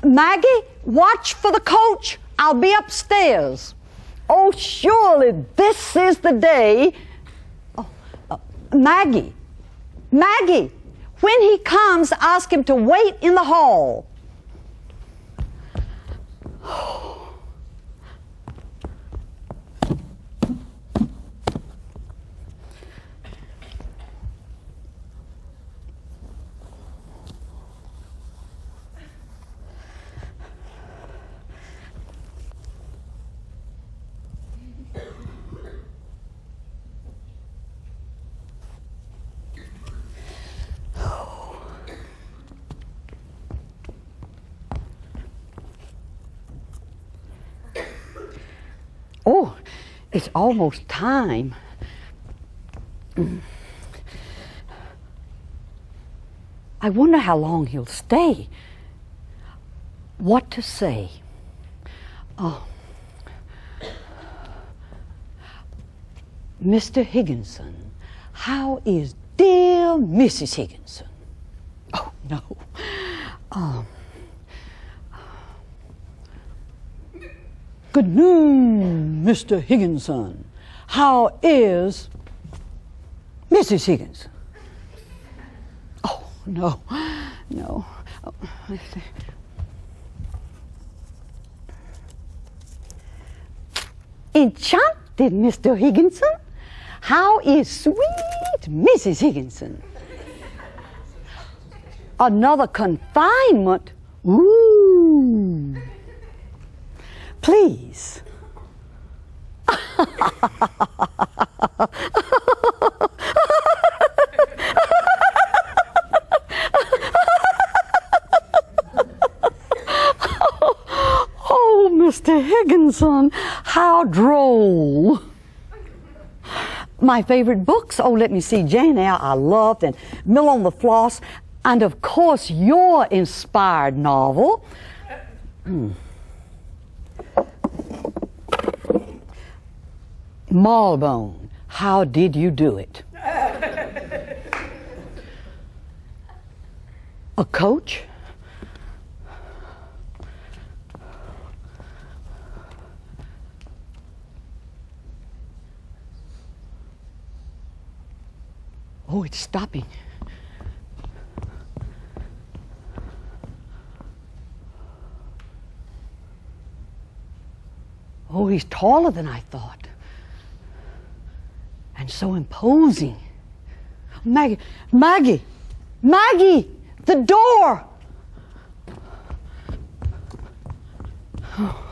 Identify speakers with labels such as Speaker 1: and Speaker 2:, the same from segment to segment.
Speaker 1: Maggie, watch for the coach. I'll be upstairs. Oh, surely this is the day. Oh, Maggie, when he comes, ask him to wait in the hall. Oh, it's almost time. I wonder how long he'll stay. What to say? Oh, Mr. Higginson, how is dear Mrs. Higginson? Oh, no. Good noon, Mr. Higginson. How is Mrs. Higginson? Oh, no. Oh, enchanted, Mr. Higginson. How is sweet Mrs. Higginson? Another confinement? Ooh. Please. Oh, Mr. Higginson, how droll. My favorite books, oh, let me see, Jane Eyre I loved, and Mill on the Floss, and of course your inspired novel. Malbone, how did you do it? A coach? Oh, it's stopping. Oh, he's taller than I thought. And so imposing. Maggie, the door! Oh.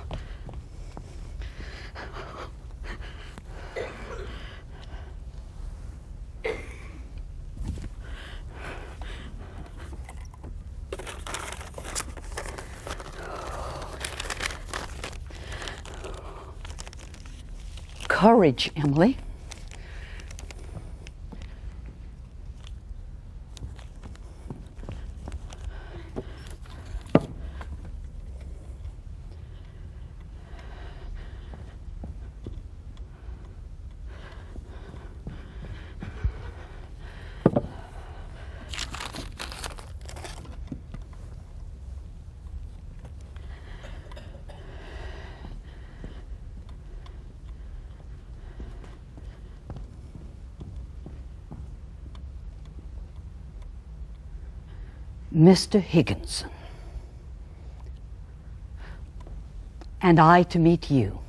Speaker 1: Courage, Emily. Mr. Higginson, and I to meet you.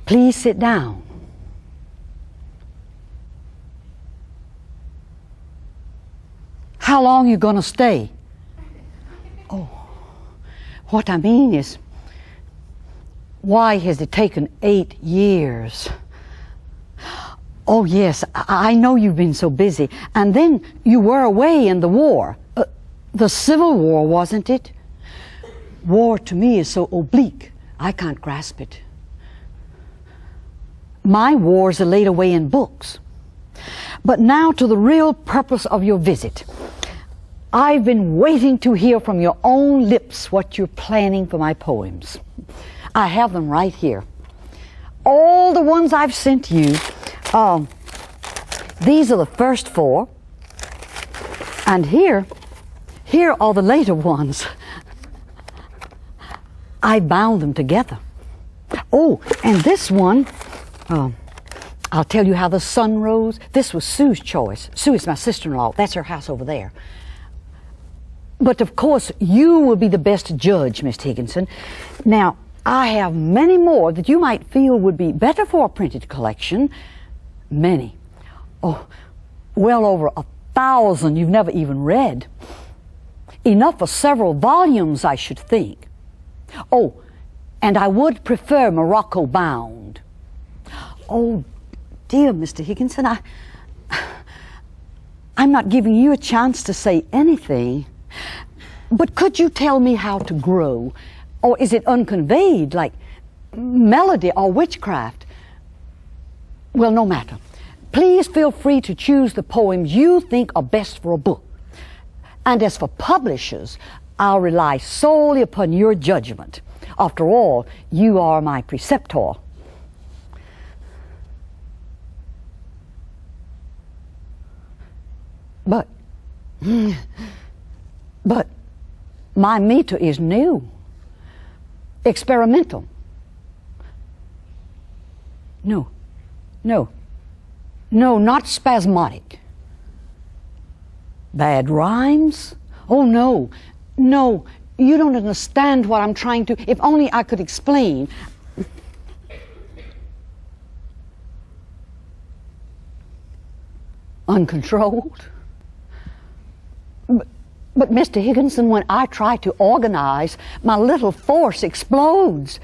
Speaker 1: Please sit down. How long are you going to stay? Oh, what I mean is, why has it taken 8 years? Oh, yes, I know you've been so busy. And then you were away in the war. The Civil War, wasn't it? War to me is so oblique, I can't grasp it. My wars are laid away in books. But now to the real purpose of your visit. I've been waiting to hear from your own lips what you're planning for my poems. I have them right here. All the ones I've sent you. These are the first 4, and here here are the later ones. I bound them together. Oh, and this one, I'll tell you how the sun rose. This was Sue's choice. Sue is my sister-in-law. That's her house over there. But of course, you will be the best judge, Miss Higginson. Now, I have many more that you might feel would be better for a printed collection. Many. Oh, well over 1,000 you've never even read. Enough for several volumes, I should think. Oh, and I would prefer Morocco bound. Oh, dear Mr. Higginson, I'm not giving you a chance to say anything. But could you tell me how to grow? Or is it unconveyed, like melody or witchcraft? Well, no matter. Please feel free to choose the poems you think are best for a book. And as for publishers, I'll rely solely upon your judgment. After all, you are my preceptor. But my meter is new, experimental. No, not spasmodic. Bad rhymes? Oh, no, you don't understand what I'm trying to. If only I could explain. Uncontrolled? But Mr. Higginson, when I try to organize, my little force explodes.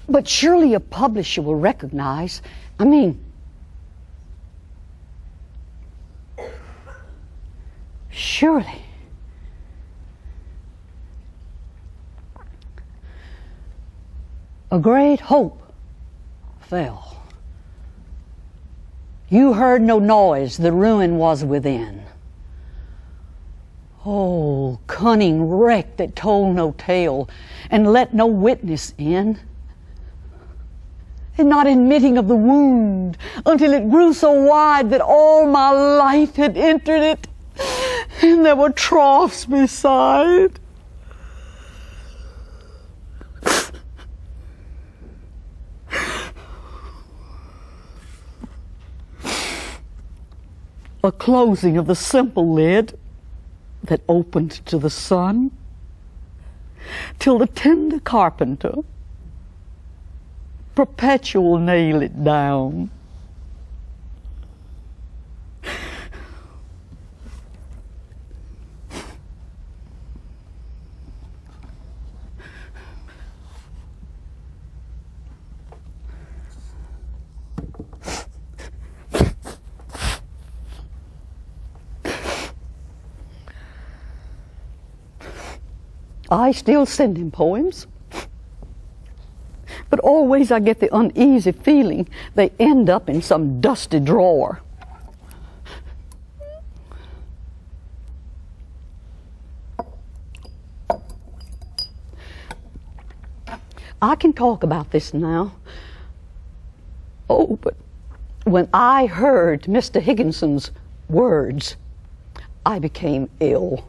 Speaker 1: But surely a publisher will recognize, surely. A great hope fell. You heard no noise, the ruin was within. Oh, cunning wreck that told no tale and let no witness in, and not admitting of the wound until it grew so wide that all my life had entered it, and there were troughs beside. A closing of the simple lid that opened to the sun, till the tender carpenter perpetual nail it down. I still send him poems, but always I get the uneasy feeling they end up in some dusty drawer. I can talk about this now. Oh, but when I heard Mr. Higginson's words, I became ill.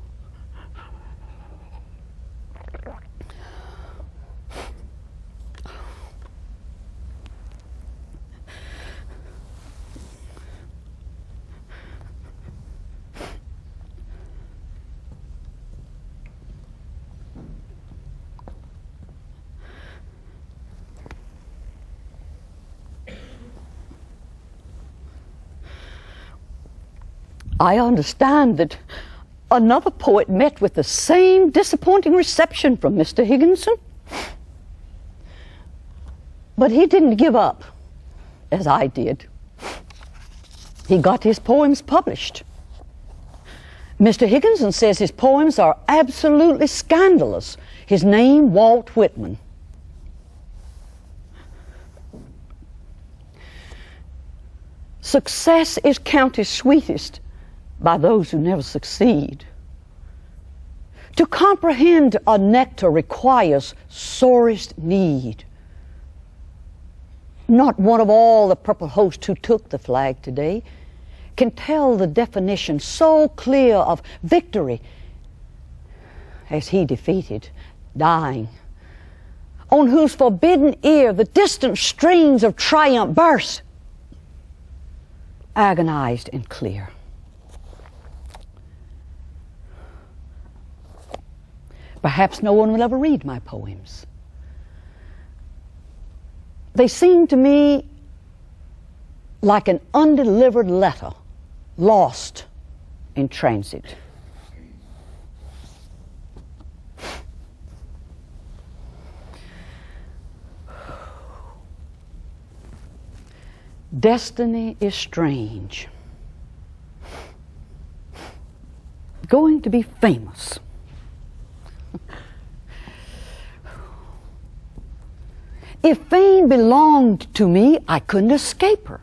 Speaker 1: I understand that another poet met with the same disappointing reception from Mr. Higginson. But he didn't give up, as I did. He got his poems published. Mr. Higginson says his poems are absolutely scandalous. His name, Walt Whitman. Success is counted sweetest by those who never succeed. To comprehend a nectar requires sorest need. Not one of all the purple host who took the flag today can tell the definition so clear of victory as he defeated, dying, on whose forbidden ear the distant strains of triumph burst, agonized and clear. Perhaps no one will ever read my poems. They seem to me like an undelivered letter, lost in transit. Destiny is strange. Going to be famous. If fame belonged to me, I couldn't escape her.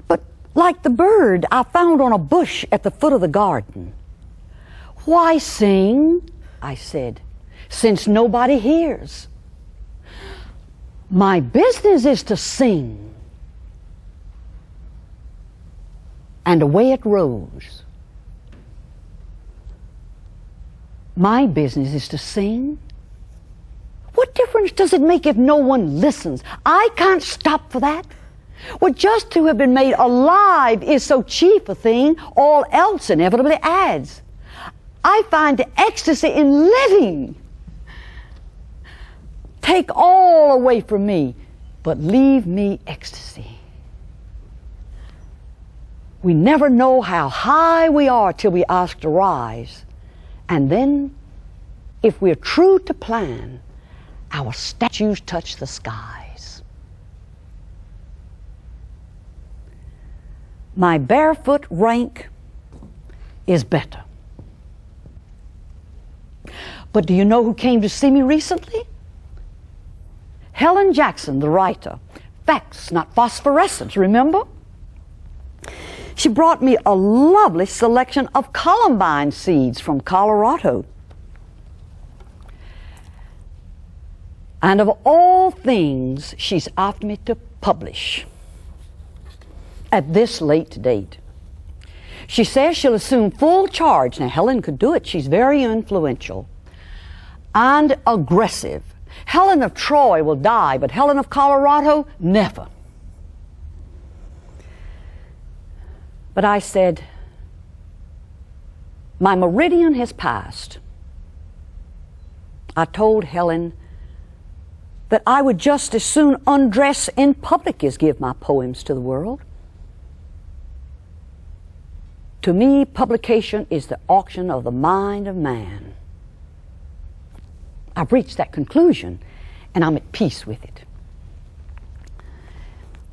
Speaker 1: But like the bird I found on a bush at the foot of the garden, why sing, I said, since nobody hears? My business is to sing. And away it rose. My business is to sing. What difference does it make if no one listens? I can't stop for that. Well, just to have been made alive is so chief a thing, all else inevitably adds. I find the ecstasy in living. Take all away from me, but leave me ecstasy. We never know how high we are till we ask to rise. And then, if we're true to plan, our statues touch the skies. My barefoot rank is better. But do you know who came to see me recently? Helen Jackson, the writer. Facts, not phosphorescence, remember? She brought me a lovely selection of columbine seeds from Colorado. And of all things, she's asked me to publish at this late date. She says she'll assume full charge. Now, Helen could do it. She's very influential and aggressive. Helen of Troy will die, but Helen of Colorado, never. But I said, my meridian has passed. I told Helen that I would just as soon undress in public as give my poems to the world. To me, publication is the auction of the mind of man. I've reached that conclusion, and I'm at peace with it.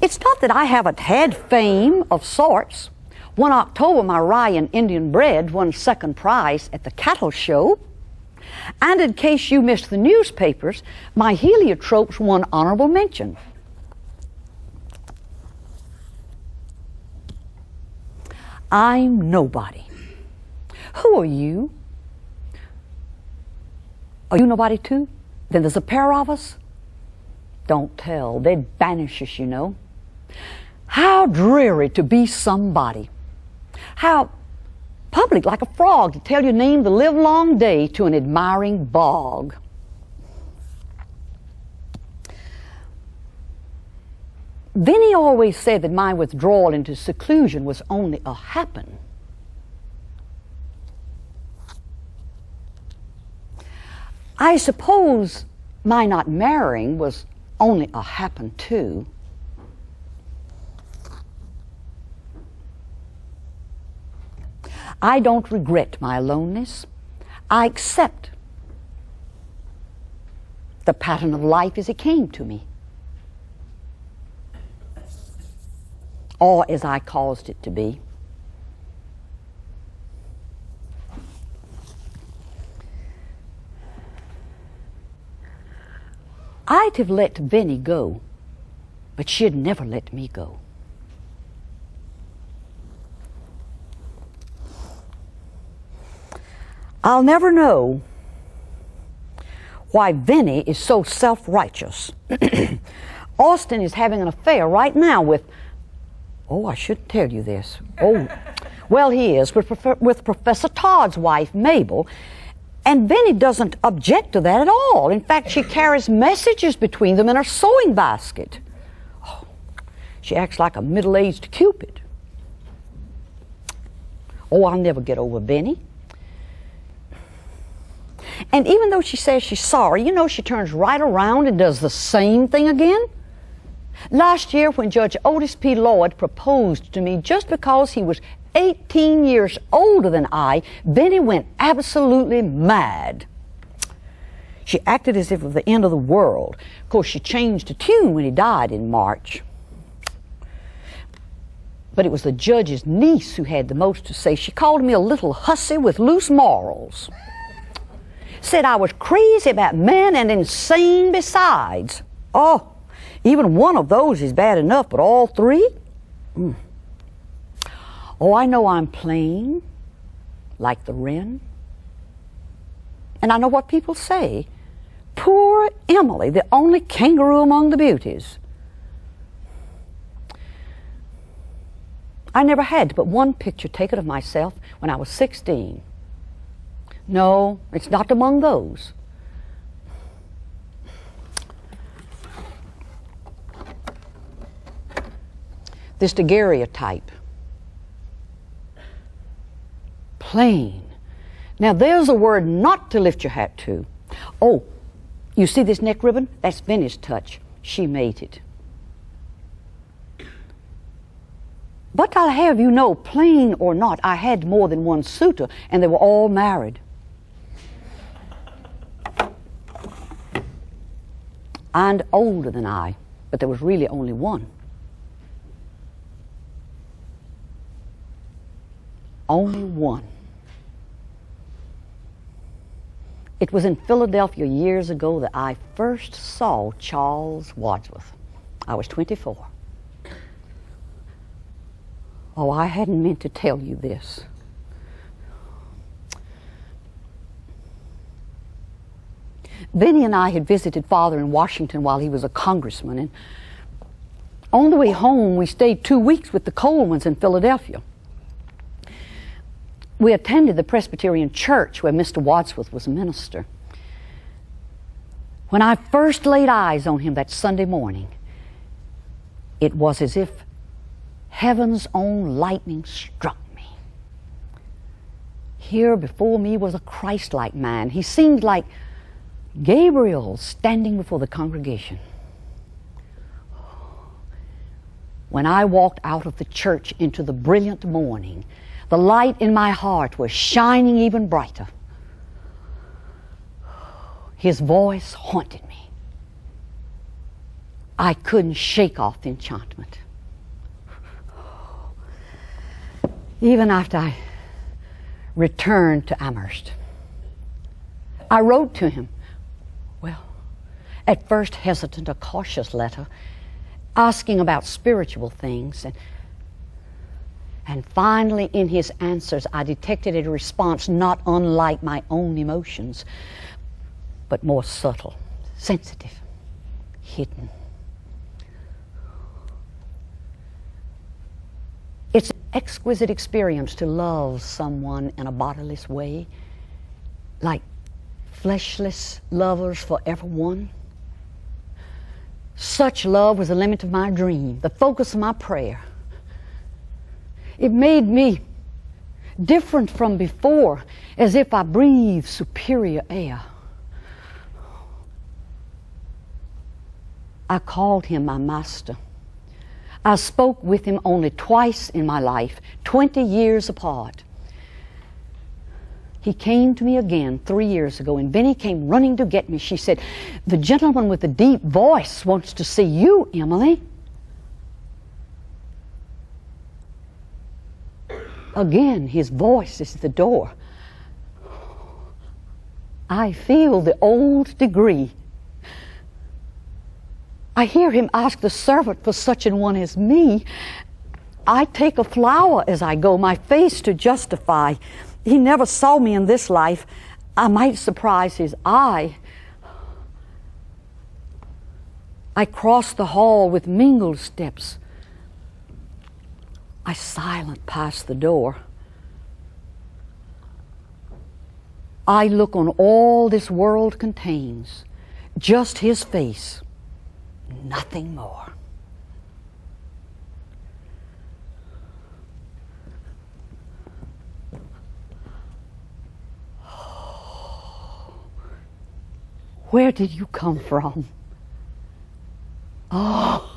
Speaker 1: It's not that I haven't had fame of sorts. One October, my rye and Indian bread won second prize at the cattle show. And in case you missed the newspapers, my heliotropes won honorable mention. I'm nobody. Who are you? Are you nobody too? Then there's a pair of us? Don't tell. They'd banish us, you know. How dreary to be somebody. How public, like a frog, to tell your name the livelong day to an admiring bog. Vinny always said that my withdrawal into seclusion was only a happen. I suppose my not marrying was only a happen too. I don't regret my aloneness. I accept the pattern of life as it came to me, or as I caused it to be. I'd have let Benny go, but she'd never let me go. I'll never know why Vinny is so self-righteous. Austin is having an affair right now with, oh, I shouldn't tell you this. Oh, Well, he is with Professor Todd's wife, Mabel, and Benny doesn't object to that at all. In fact, she carries messages between them in her sewing basket. Oh, she acts like a middle-aged Cupid. Oh, I'll never get over Benny. And even though she says she's sorry, you know, she turns right around and does the same thing again. Last year, when Judge Otis P. Lloyd proposed to me just because he was 18 years older than I, Benny went absolutely mad. She acted as if it was the end of the world. Of course, she changed the tune when he died in March. But it was the judge's niece who had the most to say. She called me a little hussy with loose morals. Said I was crazy about men and insane besides. Oh, even one of those is bad enough, but all three? Oh, I know I'm plain, like the wren. And I know what people say. Poor Emily, the only kangaroo among the beauties. I never had but one picture taken of myself when I was 16. No, it's not among those. This daguerreotype. Plain. Now there's a word not to lift your hat to. Oh, you see this neck ribbon? That's Benny's touch. She made it. But I'll have you know, plain or not, I had more than one suitor, and they were all married. And older than I, but there was really only one. Only one. It was in Philadelphia years ago that I first saw Charles Wadsworth. I was 24. Oh, I hadn't meant to tell you this. Benny and I had visited Father in Washington while he was a congressman, and on the way home we stayed 2 weeks with the Colemans in Philadelphia. We attended the Presbyterian church where Mr. Wadsworth was a minister. When I first laid eyes on him that Sunday morning, it was as if heaven's own lightning struck me. Here before me was a Christ-like man. He seemed like Gabriel standing before the congregation. When I walked out of the church into the brilliant morning, the light in my heart was shining even brighter. His voice haunted me. I couldn't shake off the enchantment. Even after I returned to Amherst, I wrote to him. Well, at first hesitant, a cautious letter, asking about spiritual things, and finally in his answers I detected a response not unlike my own emotions, but more subtle, sensitive, hidden. It's an exquisite experience to love someone in a bodiless way, like fleshless lovers forever one. Such love was the limit of my dream, the focus of my prayer. It made me different from before, as if I breathed superior air. I called him my master. I spoke with him only twice in my life, 20 years apart. He came to me again 3 years ago, and Benny came running to get me. She said, "The gentleman with the deep voice wants to see you, Emily." Again, his voice is the door. I feel the old degree. I hear him ask the servant for such an one as me. I take a flower as I go, my face to justify. He never saw me in this life. I might surprise his eye. I cross the hall with mingled steps. I silent pass the door. I look on all this world contains, just His face, nothing more. Where did you come from? Oh,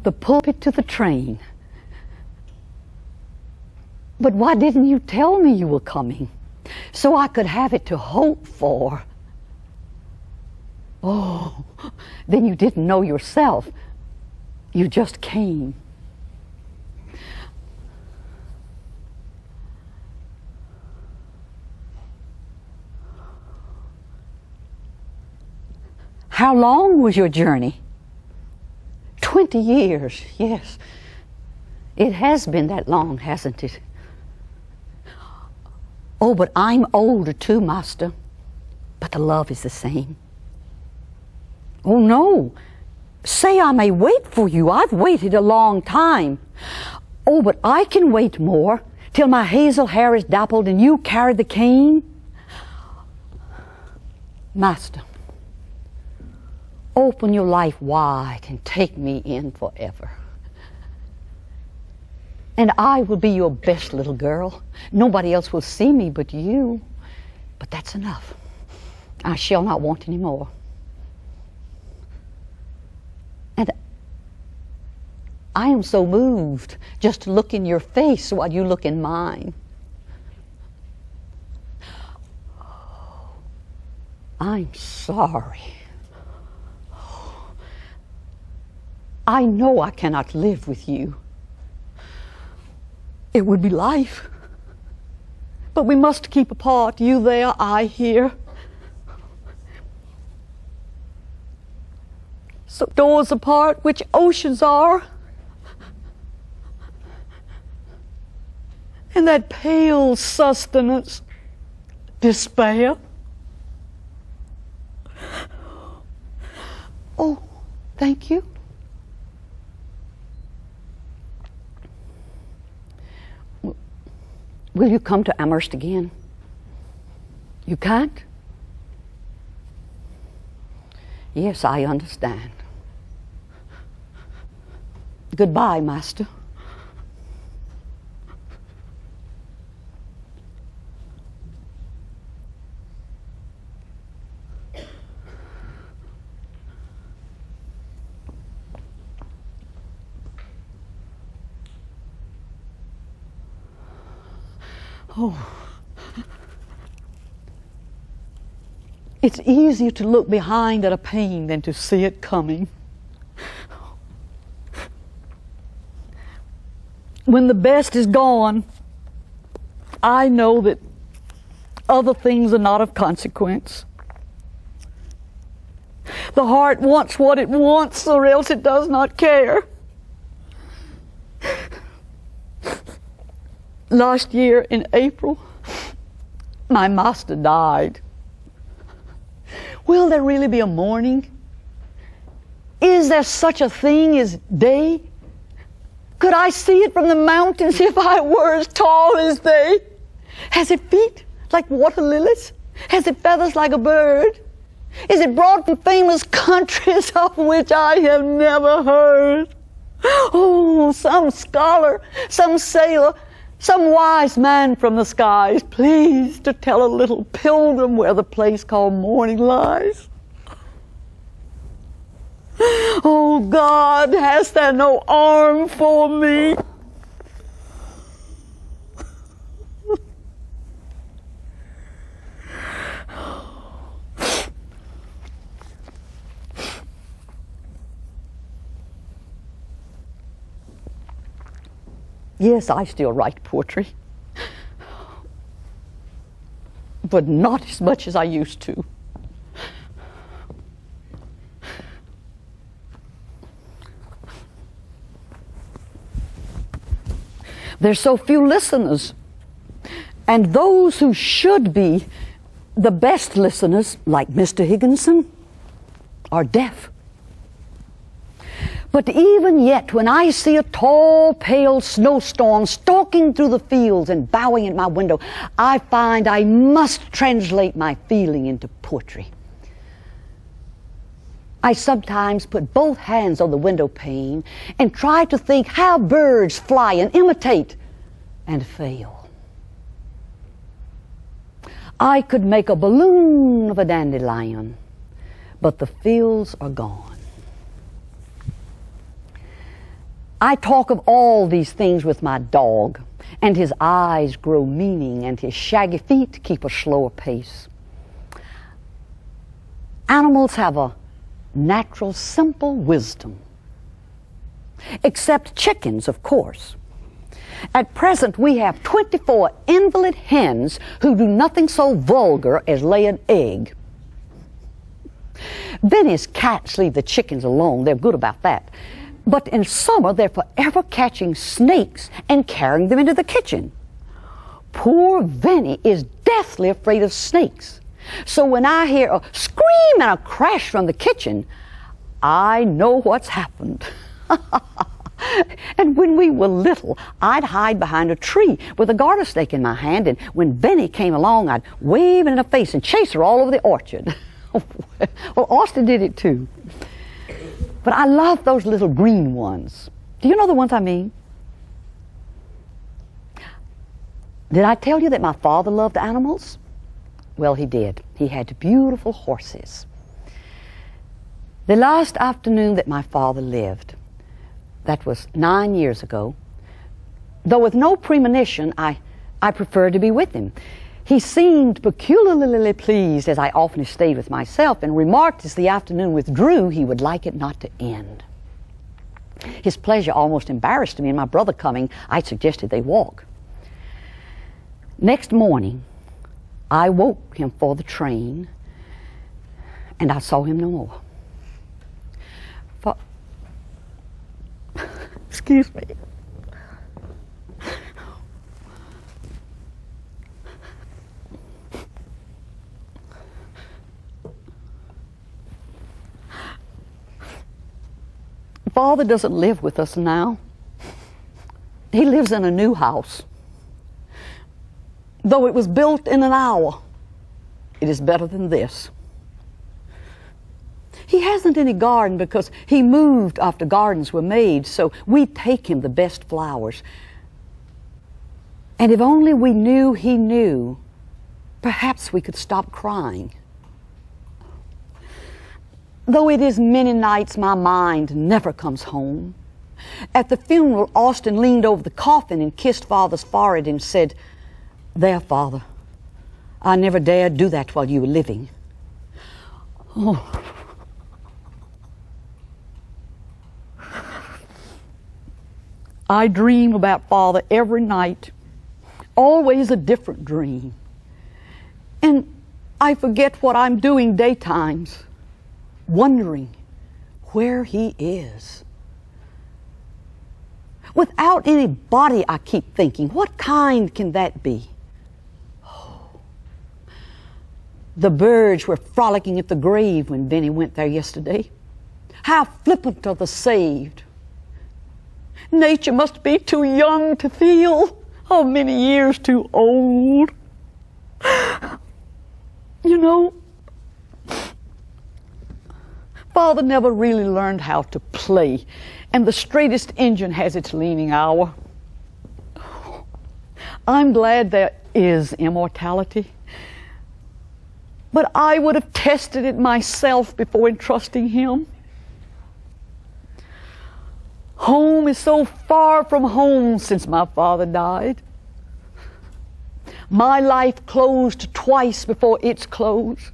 Speaker 1: the pulpit to the train. But why didn't you tell me you were coming, so I could have it to hope for? Oh, then you didn't know yourself. You just came. How long was your journey? 20 years, yes. It has been that long, hasn't it? Oh, but I'm older too, Master. But the love is the same. Oh, no. Say I may wait for you. I've waited a long time. Oh, but I can wait more, till my hazel hair is dappled and you carry the cane. Master, open your life wide and take me in forever. And I will be your best little girl. Nobody else will see me but you. But that's enough. I shall not want any more. And I am so moved just to look in your face while you look in mine. I'm sorry. I know I cannot live with you. It would be life. But we must keep apart, you there, I here. So doors apart, which oceans are. And that pale sustenance, despair. Oh, thank you. Will you come to Amherst again? You can't? Yes, I understand. Goodbye, Master. Oh, it's easier to look behind at a pain than to see it coming. When the best is gone, I know that other things are not of consequence. The heart wants what it wants, or else it does not care. Last year in April, my master died. Will there really be a morning? Is there such a thing as day? Could I see it from the mountains if I were as tall as they? Has it feet like water lilies? Has it feathers like a bird? Is it brought from famous countries of which I have never heard? Oh, some scholar, some sailor, some wise man from the skies, please to tell a little pilgrim where the place called morning lies. Oh God, hast thou no arm for me? Yes, I still write poetry, but not as much as I used to. There's so few listeners, and those who should be the best listeners, like Mr. Higginson, are deaf. But even yet, when I see a tall, pale snowstorm stalking through the fields and bowing at my window, I find I must translate my feeling into poetry. I sometimes put both hands on the window pane and try to think how birds fly and imitate and fail. I could make a balloon of a dandelion, but the fields are gone. I talk of all these things with my dog, and his eyes grow meaning, and his shaggy feet keep a slower pace. Animals have a natural, simple wisdom. Except chickens, of course. At present, we have 24 invalid hens who do nothing so vulgar as lay an egg. Benny's cats leave the chickens alone. They're good about that. But in summer, they're forever catching snakes and carrying them into the kitchen. Poor Benny is deathly afraid of snakes. So when I hear a scream and a crash from the kitchen, I know what's happened. And when we were little, I'd hide behind a tree with a garter snake in my hand, and when Benny came along, I'd wave in her face and chase her all over the orchard. Well, Austin did it too. But I love those little green ones. Do you know the ones I mean? Did I tell you that my father loved animals? Well, he did. He had beautiful horses. The last afternoon that my father lived, that was 9 years ago, though with no premonition, I preferred to be with him. He seemed peculiarly pleased as I often stayed with myself, and remarked as the afternoon withdrew he would like it not to end. His pleasure almost embarrassed me, and my brother coming, I suggested they walk. Next morning, I woke him for the train, and I saw him no more. Excuse me. Father doesn't live with us now. He lives in a new house. Though it was built in an hour, it is better than this. He hasn't any garden because he moved after gardens were made, so we take him the best flowers. And if only we knew he knew, perhaps we could stop crying. Though it is many nights my mind never comes home. At the funeral, Austin leaned over the coffin and kissed Father's forehead and said, "There, Father, I never dared do that while you were living." Oh. I dream about Father every night, always a different dream. And I forget what I'm doing daytimes, wondering where he is. Without any body, I keep thinking, what kind can that be? Oh. The birds were frolicking at the grave when Benny went there yesterday. How flippant are the saved. Nature must be too young to feel. Oh, many years too old. You know, Father never really learned how to play, and the straightest engine has its leaning hour. I'm glad there is immortality, but I would have tested it myself before entrusting him. Home is so far from home since my father died. My life closed twice before its close.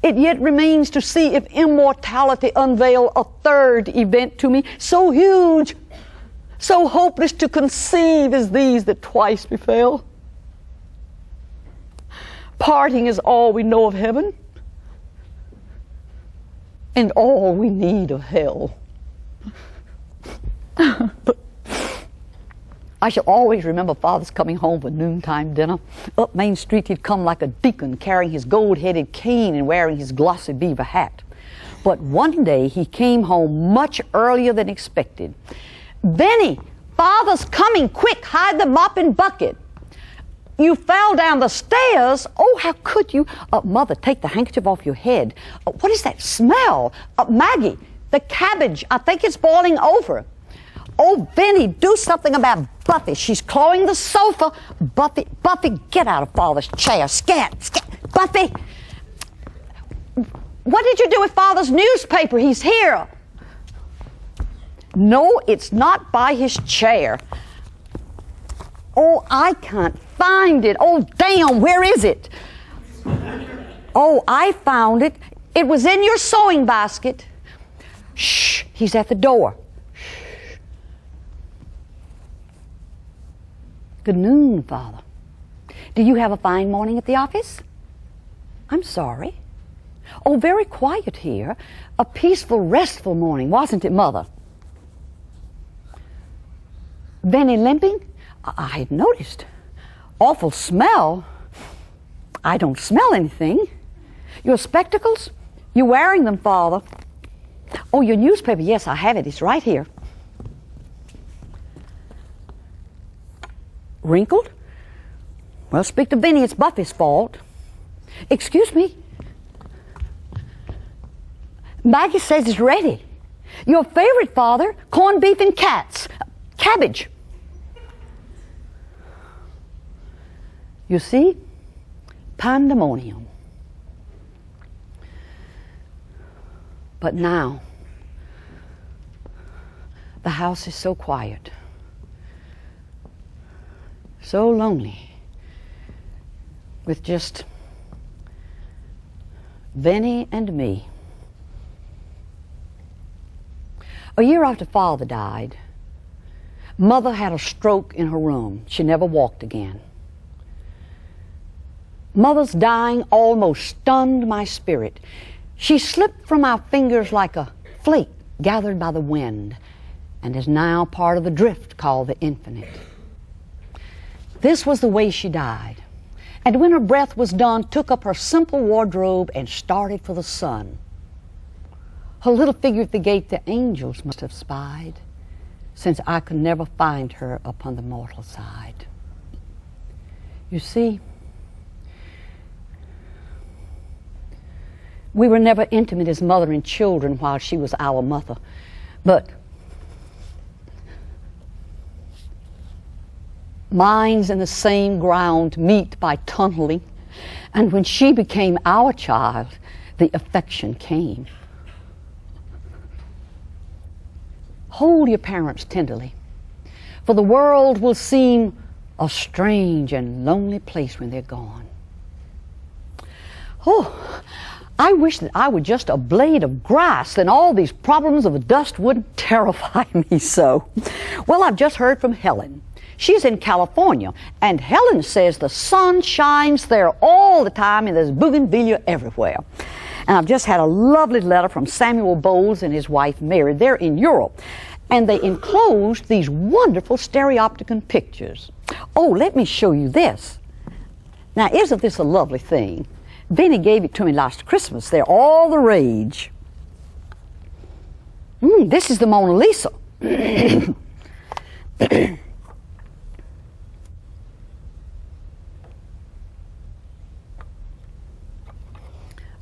Speaker 1: It yet remains to see if immortality unveil a third event to me, so huge, so hopeless to conceive as these that twice befell. Parting is all we know of heaven, and all we need of hell. But I shall always remember Father's coming home for noontime dinner. Up Main Street he'd come like a deacon, carrying his gold-headed cane and wearing his glossy beaver hat. But one day he came home much earlier than expected. "Benny, Father's coming, quick, hide the mop and bucket." "You fell down the stairs? Oh, how could you?" "Mother, take the handkerchief off your head." "What is that smell?" "Maggie, the cabbage, I think it's boiling over." "Oh, Benny, do something about Buffy. She's clawing the sofa." Buffy, get out of Father's chair. Scat. Buffy, what did you do with Father's newspaper? He's here." "No, it's not by his chair." "Oh, I can't find it. Oh, damn, where is it?" "Oh, I found it. It was in your sewing basket." "Shh, he's at the door." Shh. "Good noon, Father. Do you have a fine morning at the office?" "I'm sorry." "Oh, very quiet here. A peaceful, restful morning, wasn't it, Mother?" "Benny limping?" "I had noticed. Awful smell." "I don't smell anything." "Your spectacles?" "You're wearing them, Father." "Oh, your newspaper. Yes, I have it. It's right here." "Wrinkled?" "Well, speak to Benny. It's Buffy's fault." "Excuse me." "Maggie says it's ready. Your favorite, Father, corned beef and cabbage." You see, pandemonium. But now, the house is so quiet, so lonely, with just Benny and me. A year after Father died, Mother had a stroke in her room. She never walked again. Mother's dying almost stunned my spirit. She slipped from our fingers like a flake gathered by the wind, and is now part of the drift called the infinite. This was the way she died, and when her breath was done, took up her simple wardrobe and started for the sun. Her little figure at the gate the angels must have spied, since I could never find her upon the mortal side. You see, we were never intimate as mother and children while she was our mother, but minds in the same ground meet by tunneling, and when she became our child, the affection came. Hold your parents tenderly, for the world will seem a strange and lonely place when they're gone. Oh, I wish that I were just a blade of grass, then all these problems of the dust wouldn't terrify me so. Well, I've just heard from Helen. She's in California, and Helen says the sun shines there all the time and there's bougainvillea everywhere. And I've just had a lovely letter from Samuel Bowles and his wife Mary. They're in Europe, and they enclosed these wonderful stereopticon pictures. Oh, let me show you this. Now, isn't this a lovely thing? Benny gave it to me last Christmas. They're all the rage. This is the Mona Lisa.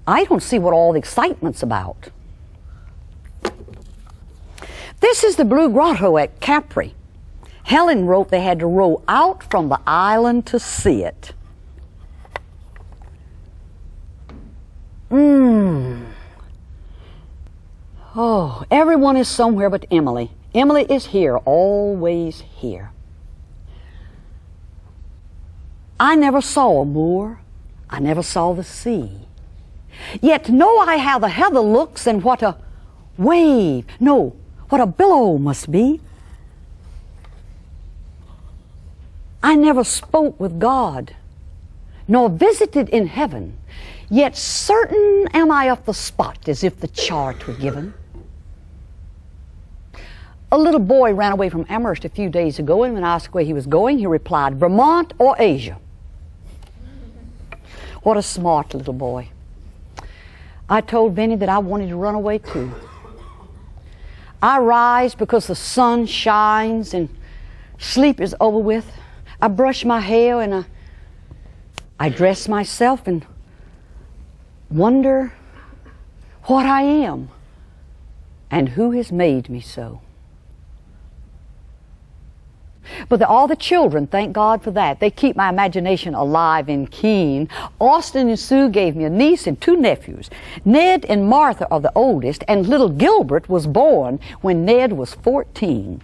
Speaker 1: I don't see what all the excitement's about. This is the Blue Grotto at Capri. Helen wrote they had to row out from the island to see it. Oh, everyone is somewhere but Emily. Emily is here, always here. I never saw a moor. I never saw the sea. Yet know I how the heather looks and what a wave, no, what a billow must be. I never spoke with God, nor visited in heaven, yet certain am I of the spot as if the chart were given. A little boy ran away from Amherst a few days ago, and when asked where he was going, he replied, Vermont or Asia. What a smart little boy. I told Benny that I wanted to run away too. I rise because the sun shines and sleep is over with. I brush my hair and I dress myself and wonder what I am and who has made me so. But all the children, thank God for that. They keep my imagination alive and keen. Austin and Sue gave me a niece and 2 nephews. Ned and Martha are the oldest, and little Gilbert was born when Ned was 14.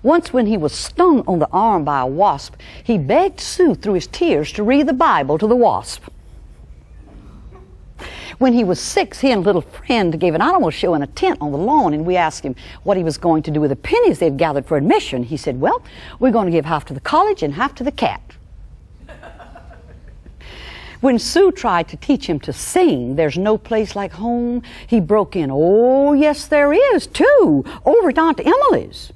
Speaker 1: Once when he was stung on the arm by a wasp, he begged Sue through his tears to read the Bible to the wasp. When he was 6, he and a little friend gave an animal show in a tent on the lawn, and we asked him what he was going to do with the pennies they've gathered for admission. He said, well, we're going to give half to the college and half to the cat. When Sue tried to teach him to sing, There's No Place Like Home, he broke in, oh, yes, there is, too, over at Aunt Emily's.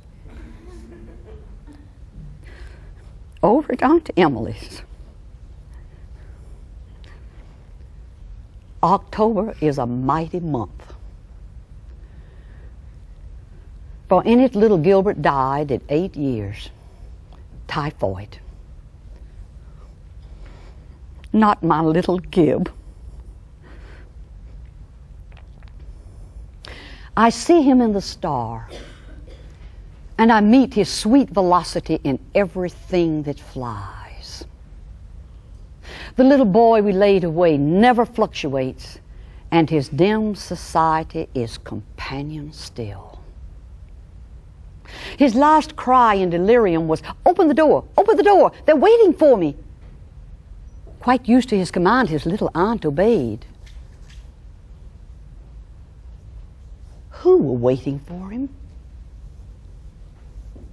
Speaker 1: Over at Aunt Emily's. October is a mighty month. For in it, little Gilbert died at 8 years. Typhoid. Not my little Gib. I see him in the star, and I meet his sweet velocity in everything that flies. The little boy we laid away never fluctuates, and his dim society is companion still. His last cry in delirium was, open the door, they're waiting for me. Quite used to his command, his little aunt obeyed. Who were waiting for him?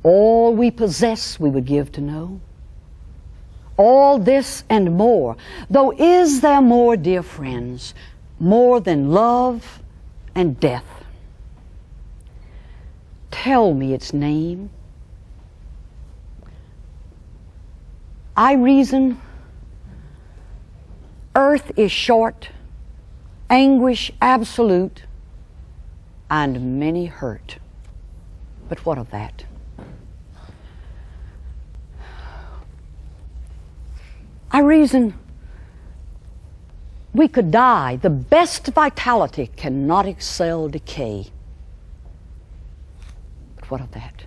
Speaker 1: All we possess we would give to know. All this and more, though is there more, dear friends, more than love and death? Tell me its name. I reason, earth is short, anguish absolute, and many hurt. But what of that? I reason we could die. The best vitality cannot excel decay. But what of that?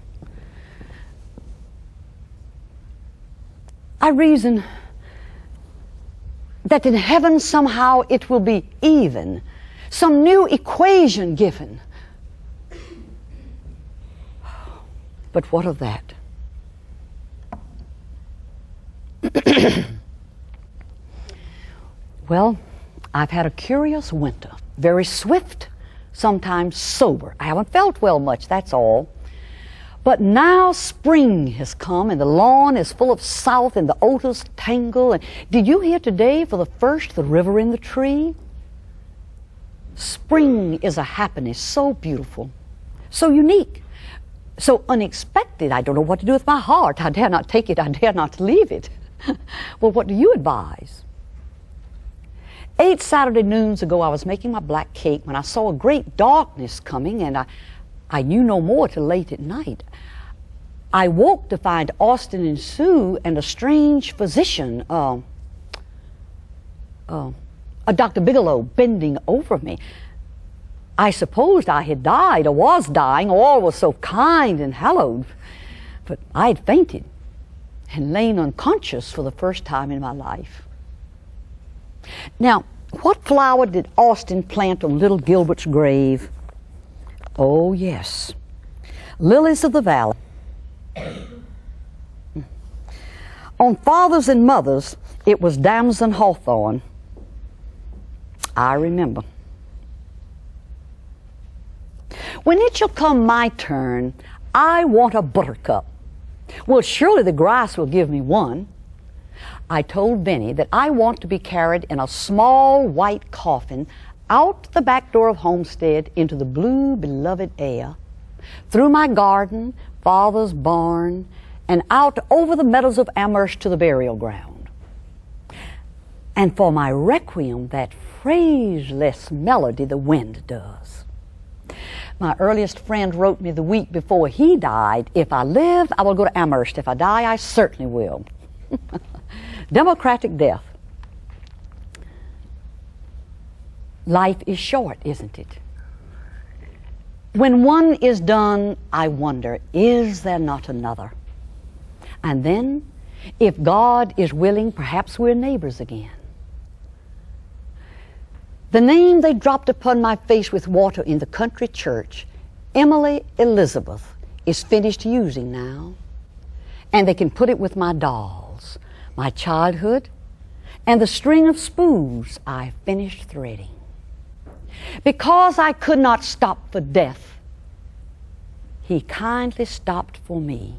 Speaker 1: I reason that in heaven somehow it will be even, some new equation given. But what of that? Well, I've had a curious winter, very swift, sometimes sober. I haven't felt well much, that's all. But now spring has come, and the lawn is full of south, and the otis tangle. And did you hear today for the first the river in the tree? Spring is a happiness so beautiful, so unique, so unexpected. I don't know what to do with my heart. I dare not take it, I dare not leave it. Well, what do you advise? 8 Saturday noons ago, I was making my black cake when I saw a great darkness coming, and I knew no more till late at night. I woke to find Austin and Sue and a strange physician, a Dr. Bigelow, bending over me. I supposed I had died or was dying. All was so kind and hallowed. But I had fainted and lain unconscious for the first time in my life. Now, what flower did Austin plant on little Gilbert's grave? Oh, yes, lilies of the valley. On father's and mother's, it was damson hawthorn. I remember. When it shall come my turn, I want a buttercup. Well, surely the grass will give me one. I told Benny that I want to be carried in a small white coffin out the back door of Homestead into the blue beloved air, through my garden, father's barn, and out over the meadows of Amherst to the burial ground. and for my requiem that phraseless melody the wind does. My earliest friend wrote me the week before he died, if I live, I will go to Amherst. If I die, I certainly will. Democratic death. Life is short, isn't it? When one is done, I wonder, is there not another? And then, if God is willing, perhaps we're neighbors again. The name they dropped upon my face with water in the country church, Emily Elizabeth, is finished using now. And they can put it with my dolls, my childhood, and the string of spools I finished threading. Because I could not stop for death, he kindly stopped for me.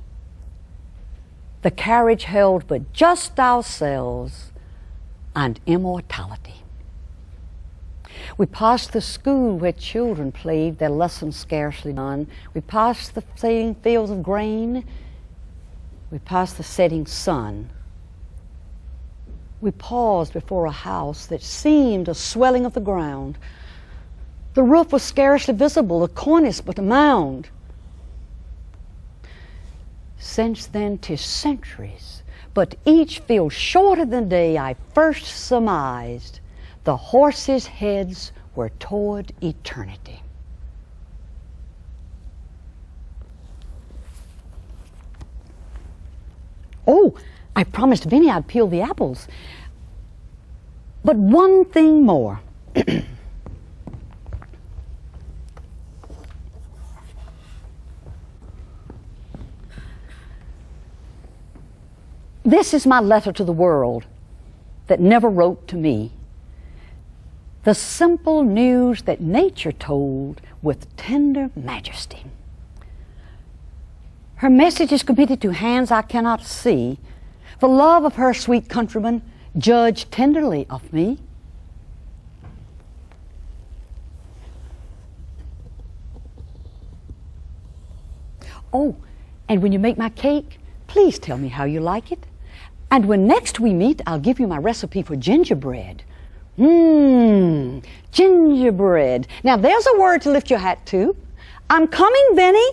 Speaker 1: The carriage held but just ourselves and immortality. We passed the school where children played, their lessons scarcely done. We passed the fading fields of grain. We passed the setting sun. We paused before a house that seemed a swelling of the ground. The roof was scarcely visible, the cornice but a mound. Since then 'tis centuries, but each feels shorter than the day I first surmised the horses' heads were toward eternity. Oh, I promised Vinny I'd peel the apples. But one thing more. This is my letter to the world that never wrote to me. The simple news that nature told with tender majesty. Her message is committed to hands I cannot see. For love of her sweet countrymen, judge tenderly of me. Oh, and when you make my cake, please tell me how you like it. And when next we meet, I'll give you my recipe for gingerbread. Gingerbread. Now there's a word to lift your hat to. I'm coming, Benny.